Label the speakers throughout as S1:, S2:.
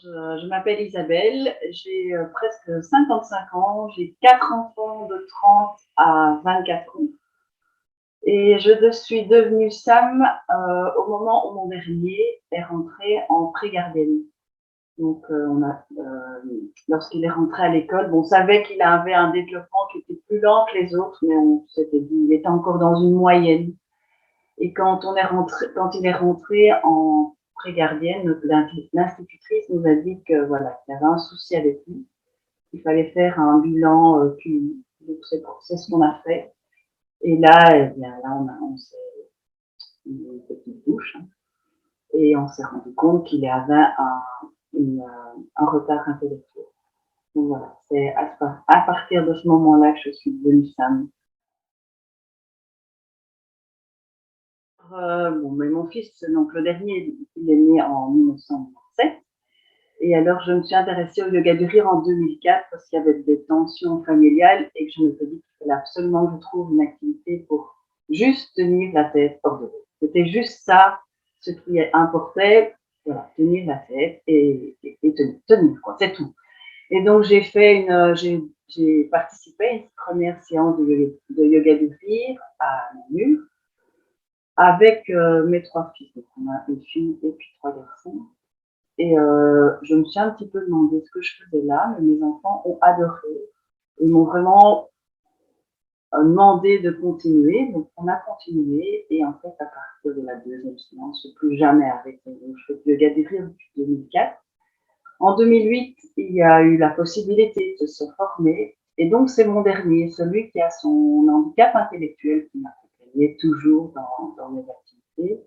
S1: Je m'appelle Isabelle, j'ai presque 55 ans, j'ai 4 enfants de 30 à 24 ans et je suis devenue SAM au moment où mon dernier est rentré en pré-gardienne. Donc, lorsqu'il est rentré à l'école, on savait qu'il avait un développement qui était plus lent que les autres, mais on s'était dit qu'il était encore dans une moyenne. Et quand il est rentré en pré-gardienne, l'institutrice nous a dit que voilà, qu'il y avait un souci avec lui, qu'il fallait faire un bilan QI. Donc c'est ce qu'on a fait. Et là, eh bien, on s'est une petite bouche, hein, et on s'est rendu compte qu'il avait un retard intellectuel. Donc voilà, c'est à partir de ce moment-là que je suis devenue SAM. Bon, mais mon fils, donc le dernier, il est né en 1997. Et alors, je me suis intéressée au yoga du rire en 2004 parce qu'il y avait des tensions familiales et que je me suis dit qu'il fallait absolument que je trouve une activité pour juste tenir la tête hors de l'eau. C'était juste ça, ce qui importait, voilà, tenir la tête et tenir, quoi, c'est tout. Et donc, j'ai participé à une première séance de yoga du rire à Namur avec mes 3 fils. Donc, on a une fille et puis 3 garçons. Et je me suis un petit peu demandé ce que je faisais là, mais mes enfants ont adoré. Ils m'ont vraiment demandé de continuer. Donc, on a continué. Et en fait, à partir de la deuxième séance, je ne suis plus jamais arrêté. Donc, je fais du yoga du rire depuis 2004. En 2008, il y a eu la possibilité de se former. Et donc, c'est mon dernier, celui qui a son handicap intellectuel qui m'accompagnait toujours dans mes activités,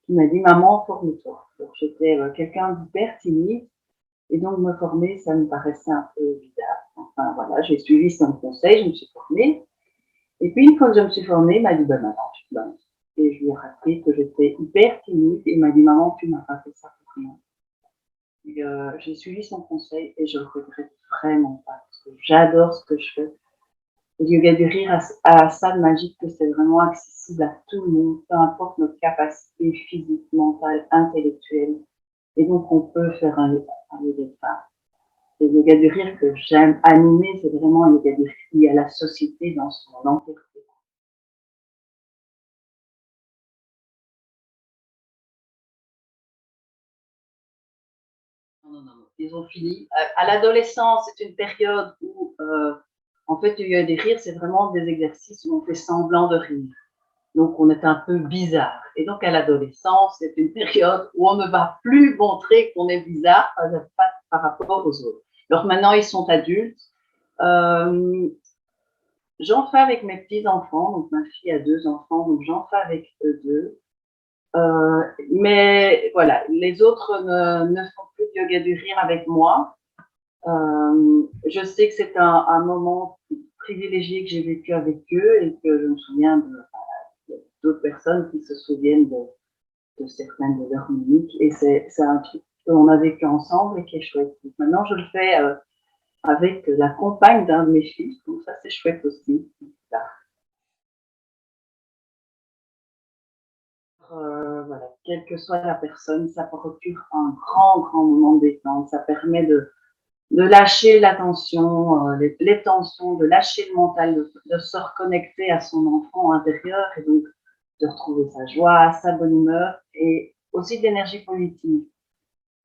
S1: qui m'a dit: maman, forme-toi. Donc, j'étais quelqu'un d'hyper timide. Et donc, me former, ça me paraissait un peu bizarre. Enfin, voilà, j'ai suivi son conseil, je me suis formée. Et puis, une fois que je me suis formée, il m'a dit: ben, maintenant, tu te lances. Et je lui ai rappelé que j'étais hyper timide. Et il m'a dit: maman, tu m'as pas fait ça pour rien. Et j'ai suivi son conseil et je le regrette vraiment pas. Parce que j'adore ce que je fais. Le yoga du rire a ça de magique que c'est vraiment accessible à tout le monde, peu importe notre capacité physique, mentale, intellectuelle. Et donc, on peut faire un yoga de femme. Le yoga du rire que j'aime animer, c'est vraiment un yoga du rire qui est à la société dans son entièreté. Non, non, non, ils ont fini. À l'adolescence, c'est une période où, en fait, le yoga du rire, c'est vraiment des exercices où on fait semblant de rire. Donc, on est un peu bizarre. Et donc, à l'adolescence, c'est une période où on ne va plus montrer qu'on est bizarre par rapport aux autres. Alors maintenant, ils sont adultes. Euh, J'en fais avec mes petits-enfants. Donc, ma fille a 2 enfants, donc j'en fais avec eux deux. Mais voilà, les autres ne font plus de yoga du rire avec moi. Je sais que c'est un moment privilégié que j'ai vécu avec eux et que je me souviens d'autres personnes qui se souviennent de certaines de leurs mimiques. Et c'est un truc qu'on a vécu ensemble et qui est chouette. Donc maintenant, je le fais avec la compagne d'un de mes fils, donc ça, c'est chouette aussi. Voilà, quelle que soit la personne, ça procure un grand, grand moment de détente. Ça permet de lâcher la tension, les tensions, de lâcher le mental, de se reconnecter à son enfant intérieur et donc de retrouver sa joie, sa bonne humeur et aussi de l'énergie positive.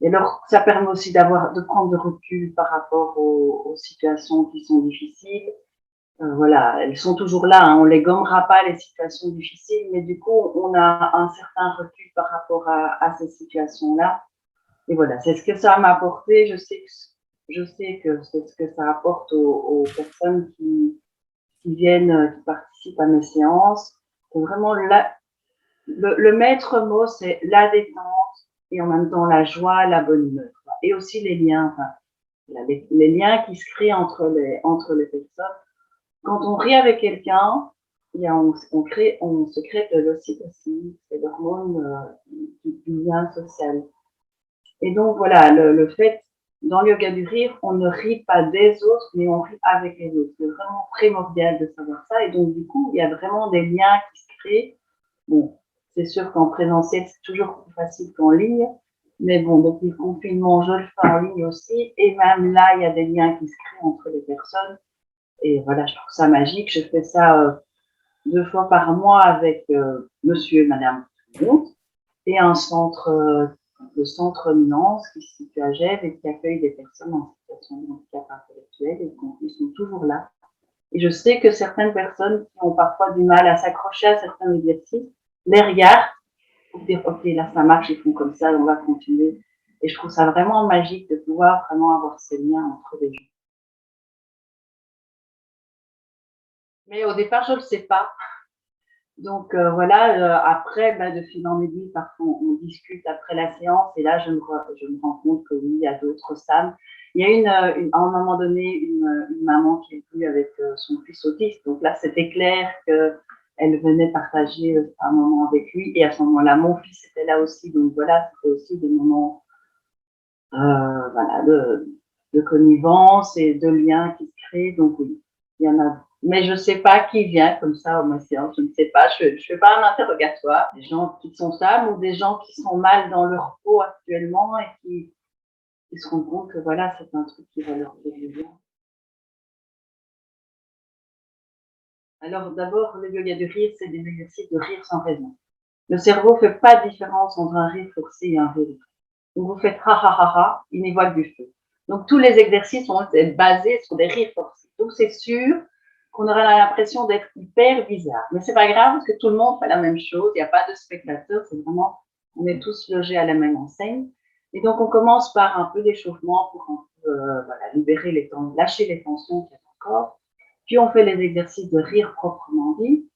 S1: Et alors, ça permet aussi de prendre de recul par rapport aux situations qui sont difficiles. Voilà, elles sont toujours là, hein, on les gommera pas les situations difficiles, mais du coup, on a un certain recul par rapport à ces situations-là. Et voilà, c'est ce que ça m'a apporté. Je sais que c'est ce que ça apporte aux personnes qui viennent, qui participent à mes séances. C'est vraiment le maître mot, c'est la détente et en même temps la joie, la bonne humeur. Et aussi les liens, enfin, les liens qui se créent entre les personnes. Quand on rit avec quelqu'un, on sécrète de l'ocytocine, c'est l'hormone du lien social. Et donc voilà, le fait, dans le yoga du rire, on ne rit pas des autres, mais on rit avec les autres. C'est vraiment primordial de savoir ça. Et donc du coup, il y a vraiment des liens qui se créent. Bon, c'est sûr qu'en présentiel, c'est toujours plus facile qu'en ligne, Mais bon, depuis le confinement, je le fais en ligne aussi. Et même là, il y a des liens qui se créent entre les personnes. Et voilà, je trouve ça magique. Je fais ça 2 fois par mois avec monsieur et madame tout le monde. Et un centre, le centre Nuance qui se situe à Gèves et qui accueille des personnes en situation de handicap intellectuel et qui sont toujours là. Et je sais que certaines personnes qui ont parfois du mal à s'accrocher à certains exercices les regardent pour dire ok, là ça marche, ils font comme ça, on va continuer. Et je trouve ça vraiment magique de pouvoir vraiment avoir ces liens entre les gens. Mais au départ, je ne le sais pas. Donc voilà, après, de fil en aiguille, parfois on discute après la séance et là, je me rends compte que oui, il y a d'autres Sam. Il y a à un moment donné, une maman qui est venue avec son fils autiste. Donc là, c'était clair qu'elle venait partager un moment avec lui. Et à ce moment-là, mon fils était là aussi. Donc voilà, c'était aussi des moments voilà, de connivence et de liens qui se créent. Donc oui, il y en a. Mais je ne sais pas qui vient comme ça au ma séance, je ne sais pas, je ne fais pas un interrogatoire. Des gens qui sont sables ou des gens qui sont mal dans leur peau actuellement et qui se rendent compte que voilà, c'est un truc qui va leur faire du bien. Alors d'abord, le yoga du rire, c'est des exercices de rire sans raison. Le cerveau ne fait pas de différence entre un rire forcé et un rire. Donc vous faites ha ha ha ha, il n'y voit que du feu. Donc tous les exercices vont être basés sur des rires forcés. Donc c'est sûr qu'on aura l'impression d'être hyper bizarre. Mais c'est pas grave parce que tout le monde fait la même chose, il n'y a pas de spectateurs, c'est vraiment, on est tous logés à la même enseigne. Et donc on commence par un peu d'échauffement pour un peu voilà, libérer les tensions, lâcher les tensions qu'il y a encore. Puis on fait les exercices de rire proprement dit,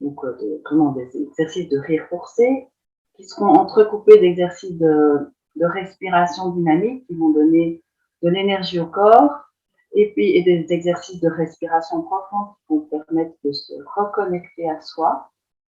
S1: donc des exercices de rire forcé, qui seront entrecoupés d'exercices de respiration dynamique qui vont donner de l'énergie au corps, et puis et des exercices de respiration profonde qui vont permettre de se reconnecter à soi.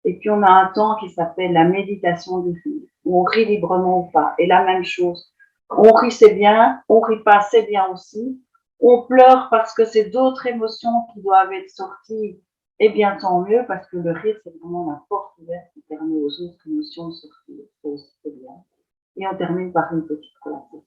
S1: Et puis on a un temps qui s'appelle la méditation du rire, où on rit librement ou pas. Et la même chose, on rit c'est bien, on rit pas c'est bien aussi. On pleure parce que c'est d'autres émotions qui doivent être sorties. Eh bien tant mieux parce que le rire c'est vraiment la porte ouverte qui permet aux autres émotions de sortir. C'est bien. Et on termine par une petite relaxation.